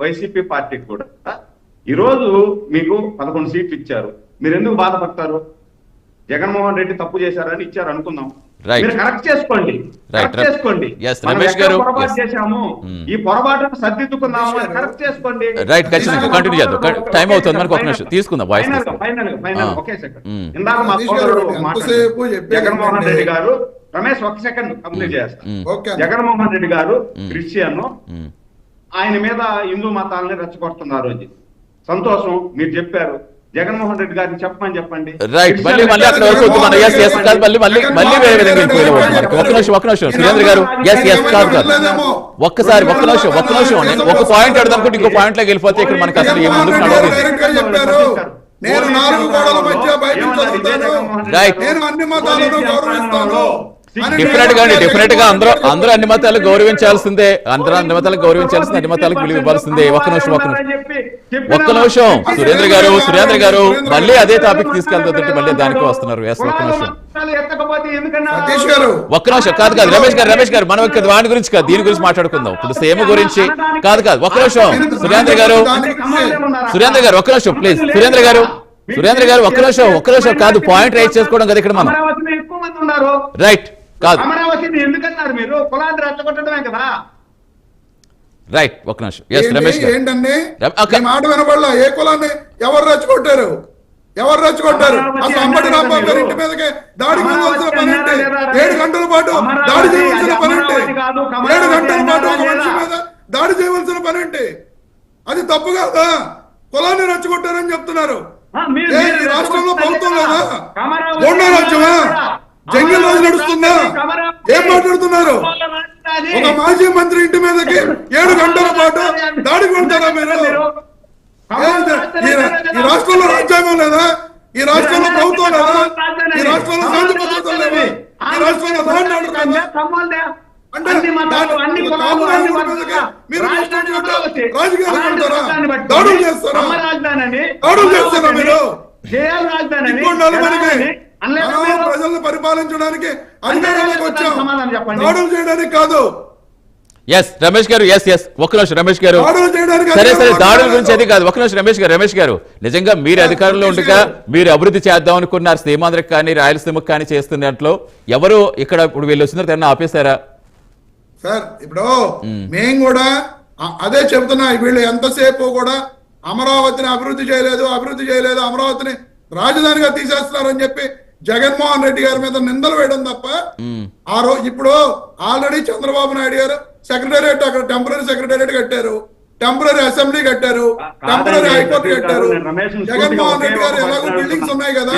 YCP పార్టీకి కూడా ఈరోజు మీకు 11 సీట్లు ఇచ్చారు. మీరు ఎందుకు బాధపడతారు? జగన్మోహన్ రెడ్డి తప్పు చేశారని ఇచ్చారు అనుకుందాం, మీరు కరెక్ట్ చేసుకోండి, కరెక్ట్ చేసుకోండి. పొరపాటు చేశాము, ఈ పొరపాటును సర్దిద్దుకుందాము, కరెక్ట్ చేసుకోండి. రైట్, ఖచ్చితంగా కంటిన్యూ చేద్దాం. టైం అవుతుంది మనకు, ఒక నిమిషం తీసుకుందాం వాయిస్. ఫైనల్ ఒకే సెకండ్. ఇందాక మా సోదరుడు జగన్మోహన్ రెడ్డి గారు, రమేష్ ఒక సెకండ్ కంప్లీట్ చేస్తాను. జగన్మోహన్ రెడ్డి గారు క్రిస్టియన్, ఆయన మీద హిందూ మతాలని రెచ్చగొడుతున్నారు. సంతోషం, మీరు చెప్పారు. జగన్మోహన్ రెడ్డి గారిని చెప్పండి. రైట్, మళ్ళీ అక్కడ వరకు మన ఎస్ ఎస్ కాదు, మళ్ళీ వేరే విధంగా ఒక నిమిషం సురేంద్ర గారు, ఎస్ ఎస్ కాదు ఒక్కసారి ఒక్క నిమిషం ఒక పాయింట్ అడుగుదాం, ఇంకో పాయింట్ లోకి వెళ్ళిపోతే ఇక్కడ మనకి అసలు ఏం ముందుకు నడవదు. నేను 4 గోడల మధ్య బైబిల్ చదువుతాను, నేను అన్ని మతాలను గౌరవిస్తాను. డెఫినెట్ గా అందరూ అన్ని మతాలకు గౌరవించాల్సిందే, అన్ని మతాలకు గౌరవించాల్సిందే, అన్ని మతాలకు విలువ ఇవ్వాల్సిందే. ఒక్క నిమిషం సురేంద్ర గారు మళ్ళీ అదే టాపిక్ తీసుకెళ్తుంటే మళ్ళీ దానికి వస్తున్నారు. ఒక్క నిమిషం కాదు రమేష్ గారు మనం వాడి గురించి కాదు, దీని గురించి మాట్లాడుకుందాం. ఇప్పుడు సేమ్ గురించి కాదు. ఒక్క నిమిషం సురేంద్ర గారు ఒక్క నిమిషం ప్లీజ్. సురేంద్ర గారు ఒక్క నిమిషం కాదు, పాయింట్ రైట్ చేసుకోవడం కదా ఇక్కడ మనం. రైట్ కాదు, ఎందుకన్నారు మీరు? కులాన్ని రెచ్చగొట్టడమే కదా. రైట్, ఒక్క నిమిషం. ఎస్ రమేష్ ఏంటండి మాట వినబడలా? ఏ కులాన్ని ఎవరు రెచ్చగొట్టారు? అసలు అంబటి రాంబాబు గారి ఇంటి మీదకి దాడి చేయవలసిన పని ఏంటి? 7 గంటల పాటు దాడి చేయవలసిన పని ఏంటి? 7 గంటల పాటు ఒక మనిషి మీద దాడి చేయవలసిన పని ఏంటి? అది తప్పు కాదా? కులాన్ని రెచ్చగొట్టారని చెప్తున్నారు. ఈ రాష్ట్రంలో ప్రభుత్వం లేదా? గోండా రాజ్యమా? జంగిల్ రాజు నడుస్తుందా? ఏం మాట్లాడుతున్నారు? ఒక మాజీ మంత్రి ఇంటి మీదకి 7 గంటల పాటు దాడికి వెళ్తారా మీరు? ఈ రాష్ట్రంలో రాజ్యాంగం లేదా? ఈ రాష్ట్రంలో ప్రభుత్వం లేదా? ఈ రాష్ట్రంలో శాంతి భద్రతలు లేవా? ఈ రాష్ట్రంలో దాడులు చేస్తారా మీరు? ప్రజలను పరిపాలించడానికి అధికారంలోకి వచ్చాం, దాడులు చేయడానికి కాదు. ఎస్ రమేష్ గారు, ఎస్ ఒక్క నిమిషం రమేష్ గారు. సరే దాడుల గురించి అది కాదు. ఒక్క నిమిషం రమేష్ గారు నిజంగా మీరు అధికారంలో ఉండగా మీరు అభివృద్ధి చేద్దాం అనుకున్నారు, సీమాంధ్రకు కానీ రాయలసీమకు కానీ చేస్తున్న దాంట్లో ఎవరు ఇక్కడ ఇప్పుడు వీళ్ళు వచ్చినారు తెన్నా ఆపేశారా? సార్ ఇప్పుడు మేము కూడా అదే చెప్తున్నా, వీళ్ళు ఎంతసేపు కూడా అమరావతిని అభివృద్ధి చేయలేదు, అమరావతిని రాజధానిగా తీసేస్తున్నారని చెప్పి జగన్మోహన్ రెడ్డి గారి మీద నిందలు వేయడం తప్ప, ఇప్పుడు ఆల్రెడీ చంద్రబాబు నాయుడు గారు సెక్రటేరియట్, అక్కడ టెంపరీ సెక్రటేరియట్ కట్టారు, టెంపరీ అసెంబ్లీ కట్టారు, టెంపరీ హైకోర్టు కట్టారు. జగన్మోహన్ రెడ్డి గారు ఎలాగో బిల్డింగ్స్ ఉన్నాయి కదా.